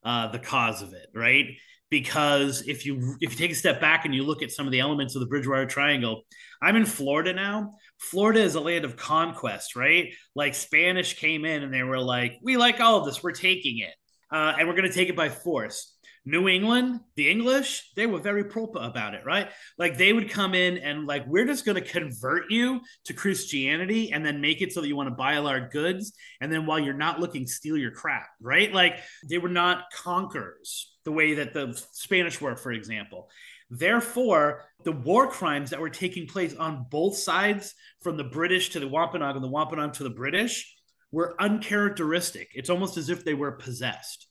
the cause of it, right? Because if you take a step back and you look at some of the elements of the Bridgewater Triangle, I'm in Florida now. Florida is a land of conquest, right? Like Spanish came in and they were like, we like all of this, we're taking it, and we're going to take it by force. New England, the English, they were very proper about it, right? Like they would come in and like, we're just going to convert you to Christianity and then make it so that you want to buy all our goods. And then while you're not looking, steal your crap, right? Like they were not conquerors the way that the Spanish were, for example. Therefore, the war crimes that were taking place on both sides, from the British to the Wampanoag and the Wampanoag to the British, were uncharacteristic. It's almost as if they were possessed.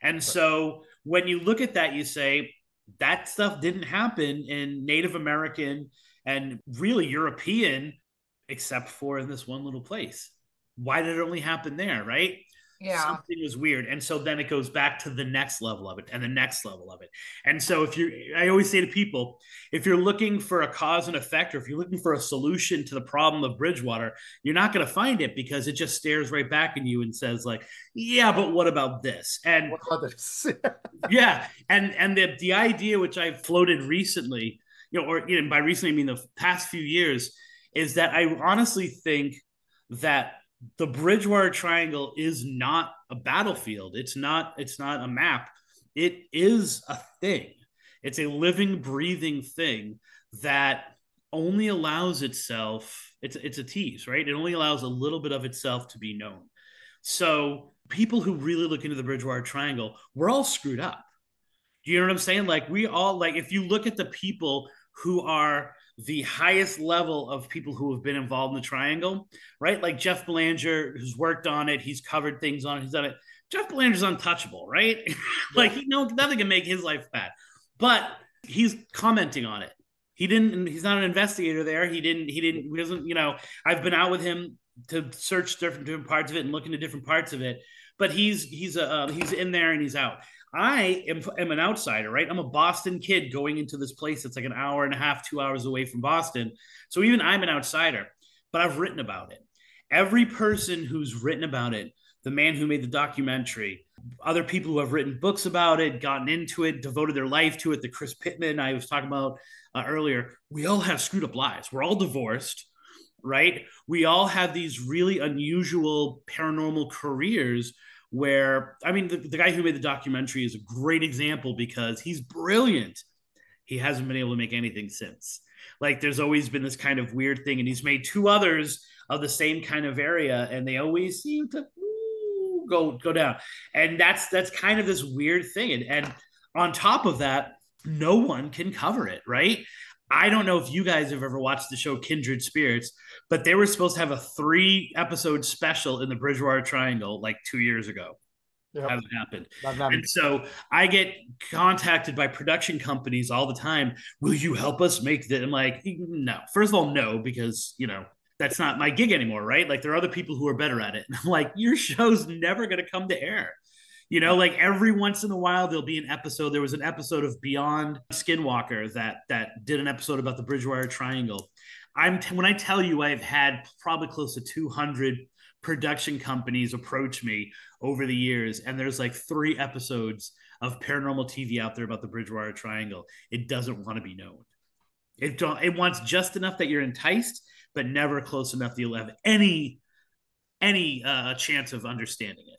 And so when you look at that, you say that stuff didn't happen in Native American and really European, except for in this one little place. Why did it only happen there, right? Yeah. Something was weird. And so then it goes back to the next level of it and the next level of it. And so I always say to people, if you're looking for a cause and effect, or if you're looking for a solution to the problem of Bridgewater, you're not going to find it because it just stares right back at you and says like, yeah, but what about this? And what about this? yeah. And the idea which I've floated recently, by recently, I mean the past few years, is that I honestly think that the Bridgewater Triangle is not a battlefield. It's not a map. It is a thing. It's a living, breathing thing that only allows itself, it's a tease, right? It only allows a little bit of itself to be known. So people who really look into the Bridgewater Triangle, we're all screwed up. Do you know what I'm saying? Like we all, like if you look at the people who are the highest level of people who have been involved in the triangle, right? Like Jeff Belanger, who's worked on it, he's covered things on it, he's done it. Jeff Belanger's untouchable, right? Like nothing can make his life bad, but he's commenting on it. He's not an investigator there. He doesn't, I've been out with him to search different parts of it and look into different parts of it, but he's in there and he's out. I am an outsider, right? I'm a Boston kid going into this place that's like an hour and a half, 2 hours away from Boston. So even I'm an outsider, but I've written about it. Every person who's written about it, the man who made the documentary, other people who have written books about it, gotten into it, devoted their life to it, the Chris Pittman I was talking about earlier, we all have screwed up lives. We're all divorced, right? We all have these really unusual paranormal careers where, I mean, the guy who made the documentary is a great example because he's brilliant. He hasn't been able to make anything since. Like there's always been this kind of weird thing, and he's made two others of the same kind of area, and they always seem to go down. And that's kind of this weird thing. And on top of that, no one can cover it, right? I don't know if you guys have ever watched the show Kindred Spirits, but they were supposed to have a 3-episode special in the Bridgewater Triangle like 2 years ago. Yep. Hasn't happened. And so I get contacted by production companies all the time. Will you help us make that? I'm like, no. First of all, no, because, that's not my gig anymore, right? Like there are other people who are better at it. And I'm like, your show's never going to come to air. Like every once in a while, there'll be an episode. There was an episode of Beyond Skinwalker that did an episode about the Bridgewater Triangle. When I tell you I've had probably close to 200 production companies approach me over the years, and there's like 3 episodes of paranormal TV out there about the Bridgewater Triangle. It doesn't want to be known. It wants just enough that you're enticed, but never close enough that you'll have any chance of understanding it.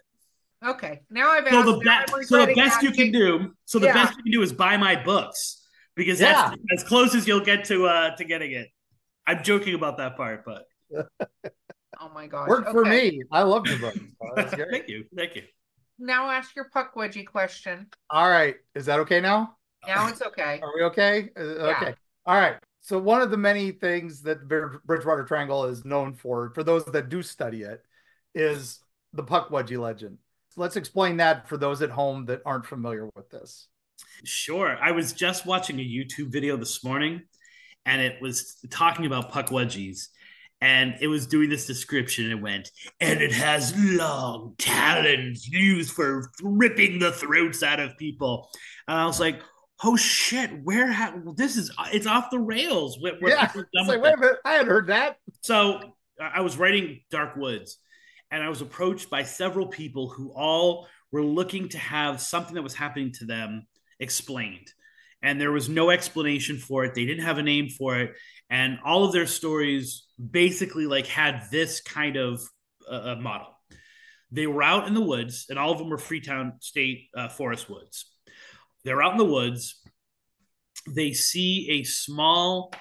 Okay, now I've asked. So the best you can do is buy my books, because that's as close as you'll get to getting it. I'm joking about that part, but Oh my gosh. Worked for Okay. me. I loved the book. So that's great. Thank you. Thank you. Now ask your Puckwudgie question. All right. Is that okay now? Now it's okay. Are we okay? Okay. All right. So one of the many things that Bridgewater Triangle is known for those that do study it, is the Puckwudgie legend. Let's explain that for those at home that aren't familiar with this. Sure. I was just watching a YouTube video this morning, and it was talking about Puckwudgies. And it was doing this description. It went, and it has long talons used for ripping the throats out of people. And I was like, oh shit, it's off the rails. Yeah, wait a minute, I had heard that. So I was writing Dark Woods, and I was approached by several people who all were looking to have something that was happening to them explained. And there was no explanation for it. They didn't have a name for it. And all of their stories basically like had this kind of model. They were out in the woods, and all of them were Freetown State Forest woods. They're out in the woods. They see a small,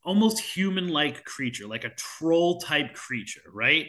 almost human-like creature, like a troll-type creature, right?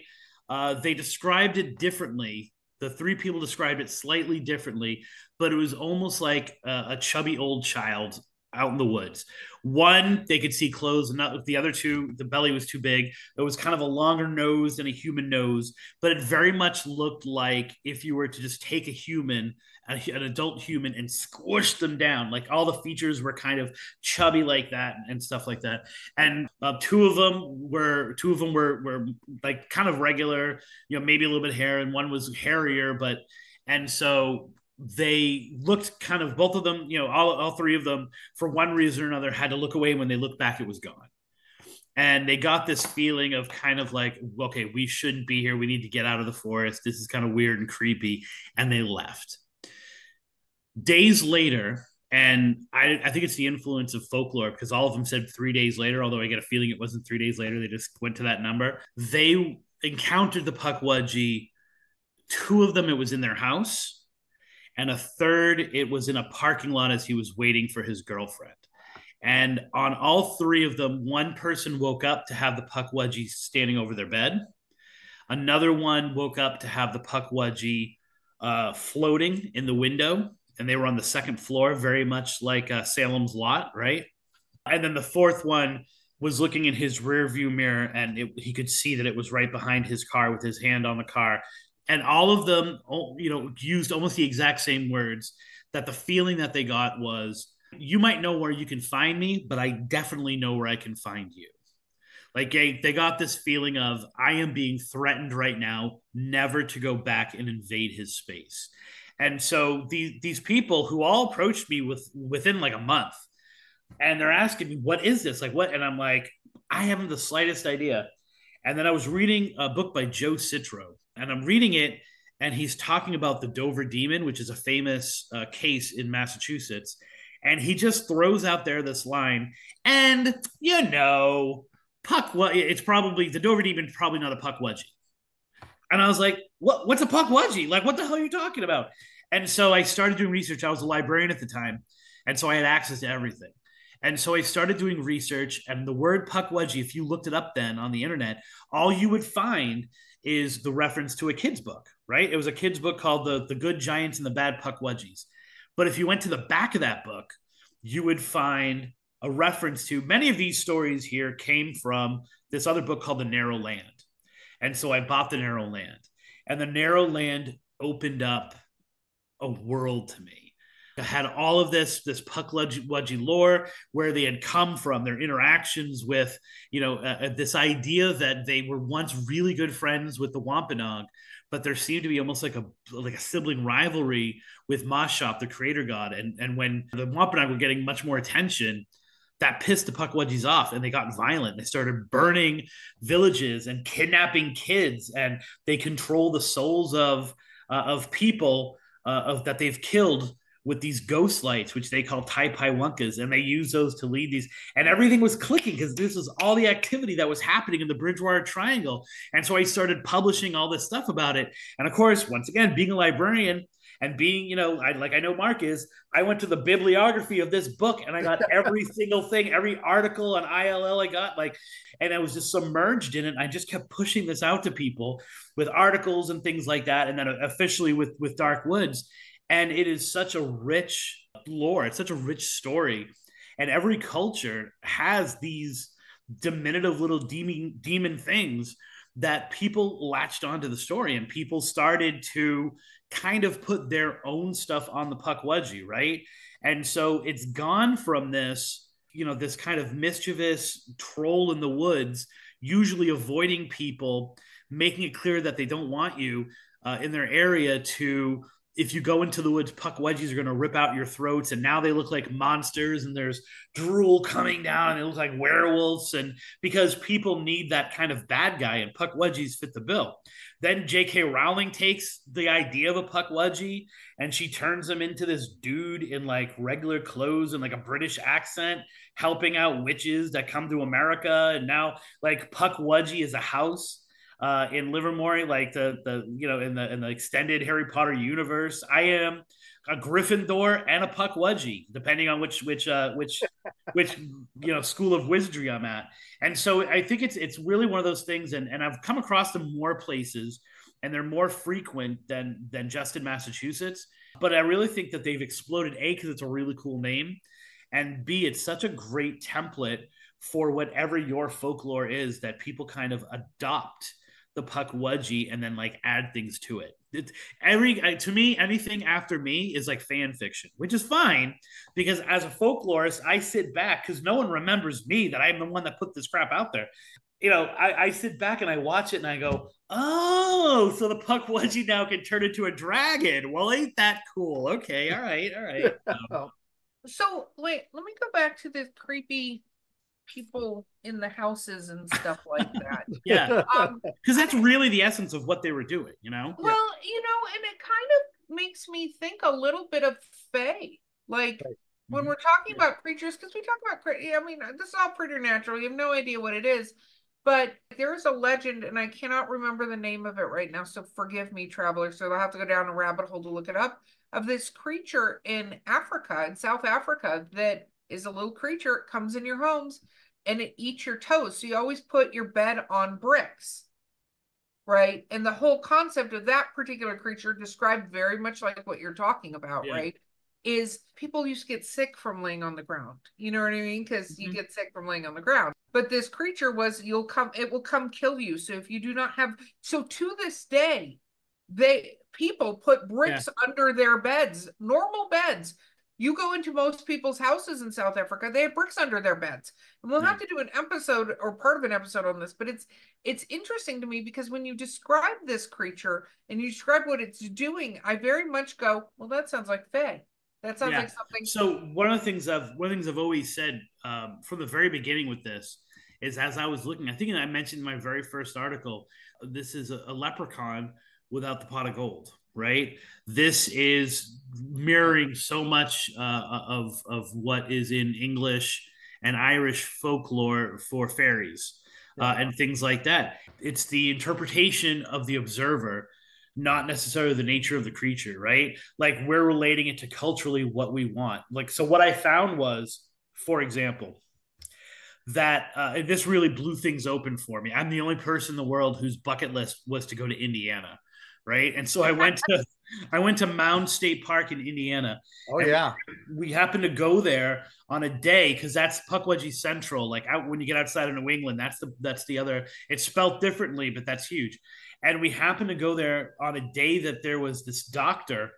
They described it differently. The three people described it slightly differently, but it was almost like a chubby old child out in the woods. One, they could see clothes, and the other two, the belly was too big. It was kind of a longer nose than a human nose, but it very much looked like if you were to just take a human, an adult human, and squish them down. Like all the features were kind of chubby like that and stuff like that. And two of them were like kind of regular, maybe a little bit hair, and one was hairier, and so they looked kind of, both of them, all three of them, for one reason or another, had to look away. When they looked back, it was gone. And they got this feeling of kind of like, okay, we shouldn't be here. We need to get out of the forest. This is kind of weird and creepy. And they left. Days later, and I think it's the influence of folklore, because all of them said 3 days later, although I get a feeling it wasn't 3 days later. They just went to that number. They encountered the Puckwudgie. Two of them, it was in their house. And a third, it was in a parking lot as he was waiting for his girlfriend. And on all three of them, one person woke up to have the Puckwudgie standing over their bed. Another one woke up to have the Puckwudgie floating in the window. And they were on the second floor, very much like Salem's Lot, right? And then the fourth one was looking in his rear view mirror, and he could see that it was right behind his car with his hand on the car. And all of them, used almost the exact same words, that the feeling that they got was, you might know where you can find me, but I definitely know where I can find you. Like they got this feeling of, I am being threatened right now, never to go back and invade his space. And so these people who all approached me within like a month, and they're asking me, what is this? Like what? And I'm like, I haven't the slightest idea. And then I was reading a book by Joe Citro, and I'm reading it, and he's talking about the Dover Demon, which is a famous case in Massachusetts. And he just throws out there this line, and it's probably, the Dover Demon, probably not a Puckwudgie. And I was like, what's a Puckwudgie? Like, what the hell are you talking about? And so I started doing research. I was a librarian at the time, and so I had access to everything. And so I started doing research, and the word Puckwudgie, if you looked it up then on the internet, all you would find is the reference to a kid's book, right? It was a kid's book called The Good Giants and the Bad Puckwudgies. But if you went to the back of that book, you would find a reference to, many of these stories here came from this other book called The Narrow Land. And so I bought The Narrow Land, and The Narrow Land opened up a world to me. It had all of this Puckwudgie lore, where they had come from, their interactions with, this idea that they were once really good friends with the Wampanoag, but there seemed to be almost like a sibling rivalry with Mashop, the creator god. And when the Wampanoag were getting much more attention, that pissed the Puckwudgies off, and they got violent. They started burning villages and kidnapping kids, and they control the souls of people that they've killed with these ghost lights, which they call Tai Pai Wunkas, and they use those to lead these. And everything was clicking because this was all the activity that was happening in the Bridgewater Triangle. And so I started publishing all this stuff about it. And of course, once again, being a librarian and being, I know Mark is, I went to the bibliography of this book and I got every single thing, every article on ILL I got, and I was just submerged in it. I just kept pushing this out to people with articles and things like that. And then officially with Dark Woods. And it is such a rich lore. It's such a rich story. And every culture has these diminutive little demon things that people latched onto the story, and people started to kind of put their own stuff on the Puckwudgie, right? And so it's gone from this, this kind of mischievous troll in the woods, usually avoiding people, making it clear that they don't want you in their area, to, if you go into the woods, Puckwudgies are going to rip out your throats. And now they look like monsters, and there's drool coming down, and it looks like werewolves. And because people need that kind of bad guy, and Puckwudgies fit the bill. Then J.K. Rowling takes the idea of a Puckwudgie and she turns him into this dude in like regular clothes and like a British accent, helping out witches that come to America. And now like Puckwudgie is a house in Livermore, like the in the extended Harry Potter universe. I am a Gryffindor and a Puckwudgie, depending on which school of wizardry I'm at. And so I think it's really one of those things, and I've come across them more places, and they're more frequent than just in Massachusetts. But I really think that they've exploded, A, because it's a really cool name, and B, it's such a great template for whatever your folklore is, that people kind of adopt the Puckwudgie and then like add things to it. To me, anything after me is like fan fiction, which is fine, because as a folklorist, I sit back, because no one remembers me, that I'm the one that put this crap out there. I sit back and I watch it and I go, oh, so the Puckwudgie now can turn into a dragon. Well, ain't that cool? Okay, all right. So wait, let me go back to the creepy people in the houses and stuff like that. Yeah, because that's really the essence of what they were doing, Well, and it kind of makes me think a little bit of Fae, like when we're talking about creatures, because we talk about, this is all preternatural. You have no idea what it is, but there's a legend, and I cannot remember the name of it right now, so forgive me, travelers. So I'll have to go down a rabbit hole to look it up, of this creature in Africa, in South Africa, that is a little creature. It comes in your homes and it eats your toes. So you always put your bed on bricks, right? And the whole concept of that particular creature, described very much like what you're talking about, right? Is people used to get sick from laying on the ground. You know what I mean? Because you get sick from laying on the ground. But this creature it will come kill you. So if you do not have, so to this day, people put bricks under their beds, normal beds. You go into most people's houses in South Africa, they have bricks under their beds. And we'll have to do an episode or part of an episode on this, but it's interesting to me, because when you describe this creature and you describe what it's doing, I very much go, well, that sounds like Fae. That sounds like something. So one of the things I've always said from the very beginning with this is, as I was looking, I think I mentioned in my very first article, this is a leprechaun without the pot of gold. Right, this is mirroring so much of what is in English and Irish folklore for fairies and things like that. It's the interpretation of the observer, not necessarily the nature of the creature. Right, like we're relating it to culturally what we want. Like, so what I found was, for example, that this really blew things open for me. I'm the only person in the world whose bucket list was to go to Indiana. Right. And so I went to Mound State Park in Indiana. Oh, yeah. We happened to go there on a day, because that's Puckwudgie Central. Like out when you get outside of New England, that's the other. It's spelled differently, but that's huge. And we happened to go there on a day that there was this doctor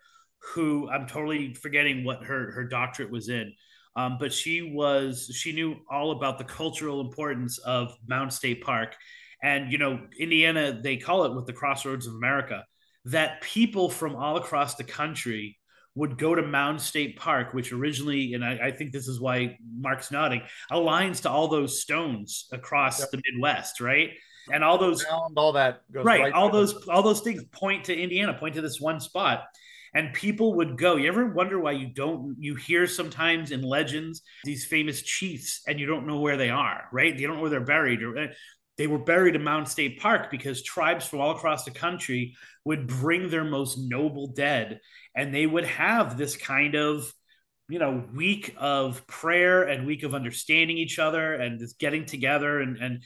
who, I'm totally forgetting what her doctorate was in. But she knew all about the cultural importance of Mound State Park. And, Indiana, they call it with the Crossroads of America, that people from all across the country would go to Mound State Park, which originally, and I think this is why Mark's nodding, aligns to all those stones across the Midwest, right? And all those, all that goes right, all those things point to Indiana, point to this one spot. And people would go. You ever wonder why you hear sometimes in legends these famous chiefs and you don't know where they are, right? You don't know where they're buried. They were buried in Mountain State Park because tribes from all across the country would bring their most noble dead, and they would have this kind of, week of prayer and week of understanding each other and just getting together, and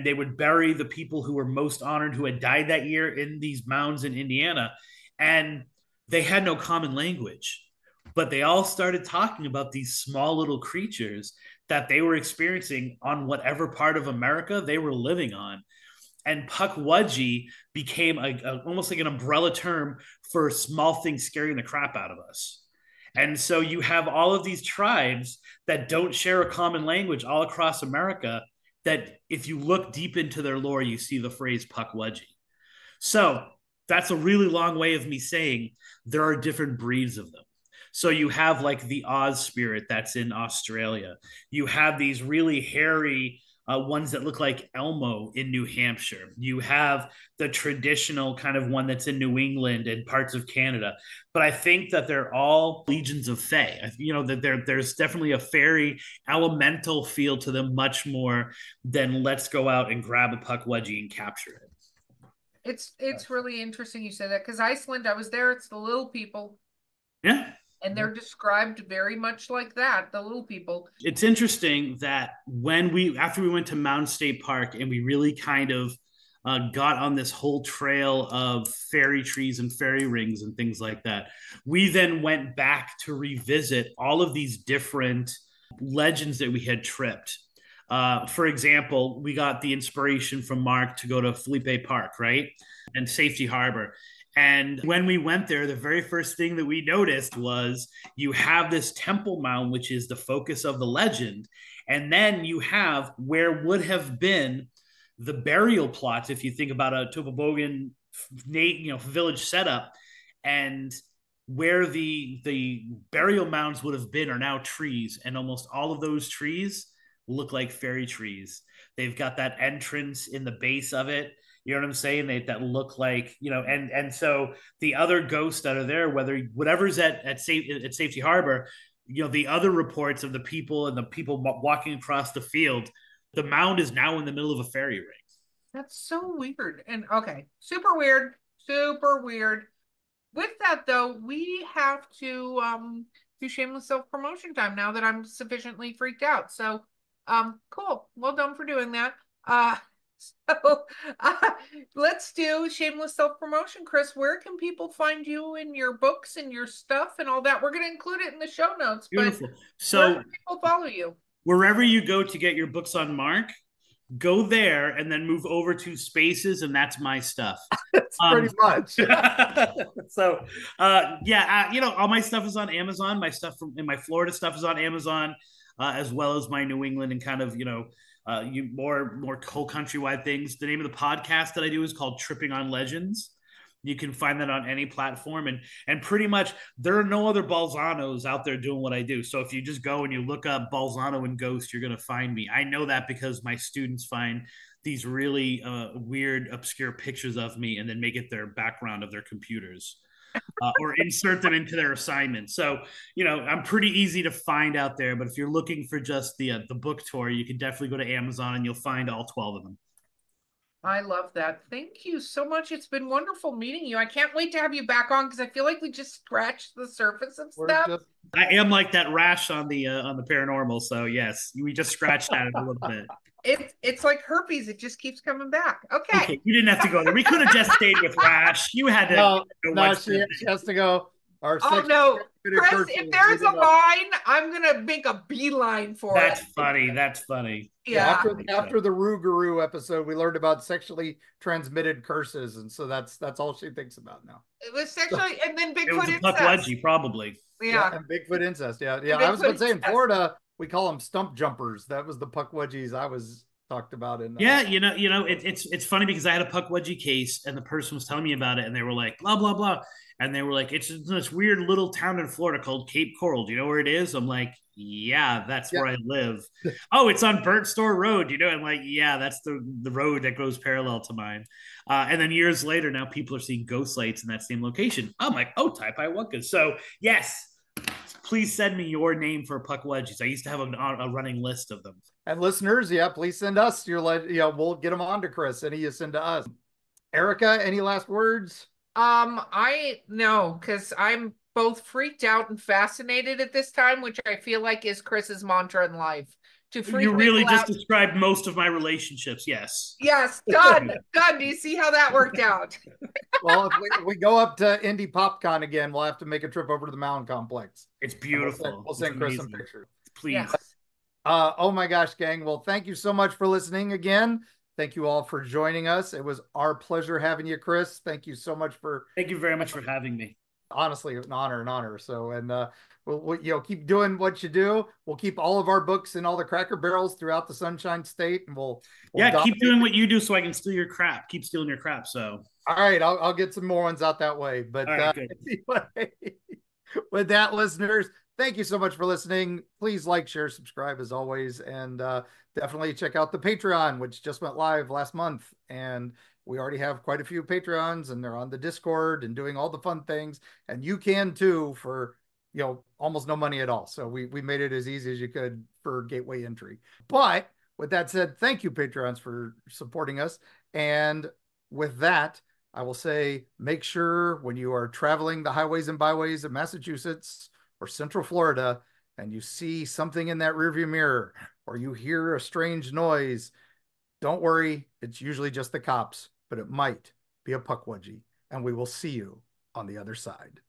they would bury the people who were most honored who had died that year in these mounds in Indiana. And they had no common language, but they all started talking about these small little creatures that they were experiencing on whatever part of America they were living on. And Puckwudgie became almost like an umbrella term for small things scaring the crap out of us. And so you have all of these tribes that don't share a common language all across America, that if you look deep into their lore, you see the phrase Puckwudgie. So that's a really long way of me saying there are different breeds of them. So you have like the Oz spirit that's in Australia. You have these really hairy ones that look like Elmo in New Hampshire. You have the traditional kind of one that's in New England and parts of Canada. But I think that they're all legions of fae. That there's definitely a fairy elemental feel to them, much more than let's go out and grab a Puckwudgie and capture it. It's really interesting you say that, because Iceland, I was there, it's the little people. Yeah. And they're described very much like that, the little people. It's interesting that after we went to Mountain State Park and we really kind of got on this whole trail of fairy trees and fairy rings and things like that, we then went back to revisit all of these different legends that we had tripped. For example, we got the inspiration from Mark to go to Felipe Park, right? And Safety Harbor. And when we went there, the very first thing that we noticed was you have this temple mound, which is the focus of the legend. And then you have where would have been the burial plots, if you think about a Tobogan village setup, and where the burial mounds would have been are now trees. And almost all of those trees look like fairy trees. They've got that entrance in the base of it. You know what I'm saying? That look like, and so the other ghosts that are there, whatever's at Safety Harbor, the other reports of the people and the people walking across the field, the mound is now in the middle of a fairy ring. That's so weird. And okay, super weird. With that though, we have to do shameless self-promotion time now that I'm sufficiently freaked out. So cool. Well done for doing that. So let's do shameless self-promotion. Chris, where can people find you and your books and your stuff and all that? We're going to include it in the show notes. Beautiful. So where can people follow you? Wherever you go to get your books on Mark, go there and then move over to Spaces, and that's my stuff. That's pretty much. So, all my stuff is on Amazon. My stuff my Florida stuff is on Amazon, as well as my New England and kind of, more whole countrywide things. The name of the podcast that I do is called Tripping on Legends. You can find that on any platform, and pretty much there are no other Balzanos out there doing what I do. So if you just go and you look up Balzano and Ghost, you're going to find me. I know that because my students find these really weird, obscure pictures of me and then make it their background of their computers. Or insert them into their assignments. So, I'm pretty easy to find out there. But if you're looking for just the book tour, you can definitely go to Amazon and you'll find all 12 of them. I love that. Thank you so much. It's been wonderful meeting you. I can't wait to have you back on because I feel like we just scratched the surface of stuff. I am like that rash on the Paranormal. So yes, we just scratched at it a little bit. It's like herpes. It just keeps coming back. Okay. You didn't have to go there. We could have just stayed with rash. You had to. No, she has to go. Oh no, Chris! If there's a line, I'm gonna make a beeline for it. That's funny. Yeah. After the Rougarou episode, we learned about sexually transmitted curses, and so that's all she thinks about now. It was sexually, and then Bigfoot incest. Puckwudgie, probably. Yeah, and Bigfoot incest. Yeah. I was going to say in Florida we call them stump jumpers. That was the Puckwudgies I was talked about in. It's funny because I had a Puckwudgie case, and the person was telling me about it, and they were like, blah blah blah. And they were like, it's this weird little town in Florida called Cape Coral. Do you know where it is? I'm like, yeah, that's Yeah. where I live. Oh, it's on Burnt Store Road, you know? I'm like, yeah, that's the road that goes parallel to mine. And then years later, now people are seeing ghost lights in that same location. I'm like, oh, Taipai. So yes, please send me your name for Puckwudgies. I used to have a running list of them. And listeners, yeah, please send us your, we'll get them on to Chris, and you send to us. Erika, any last words? I no, because I'm both freaked out and fascinated at this time, which I feel like is Chris's mantra in life. To freak You really people just out. described most of my relationships. Yes. Yes, done. Done. Do you see how that worked out? Well, if we go up to Indie PopCon again, we'll have to make a trip over to the mountain complex. It's beautiful. We'll send Chris some pictures. Please. Yes. Oh my gosh, gang. Well, thank you so much for listening again. Thank you all for joining us. It was our pleasure having you, Chris. Thank you so much for. Thank you very much for having me. Honestly, an honor. So, and we'll keep doing what you do. We'll keep all of our books in all the Cracker Barrels throughout the Sunshine State, and we'll keep doing what you do, so I can steal your crap. Keep stealing your crap. So, all right, I'll get some more ones out that way. But anyway, with that, listeners, thank you so much for listening. Please like, share, subscribe as always, and definitely check out the Patreon, which just went live last month. And we already have quite a few Patreons, and they're on the Discord and doing all the fun things. And you can too for, almost no money at all. So we made it as easy as you could for gateway entry. But with that said, thank you, Patreons, for supporting us. And with that, I will say, make sure when you are traveling the highways and byways of Massachusetts or Central Florida, and you see something in that rearview mirror, or you hear a strange noise, don't worry. It's usually just the cops, but it might be a Puckwudgie, and we will see you on the other side.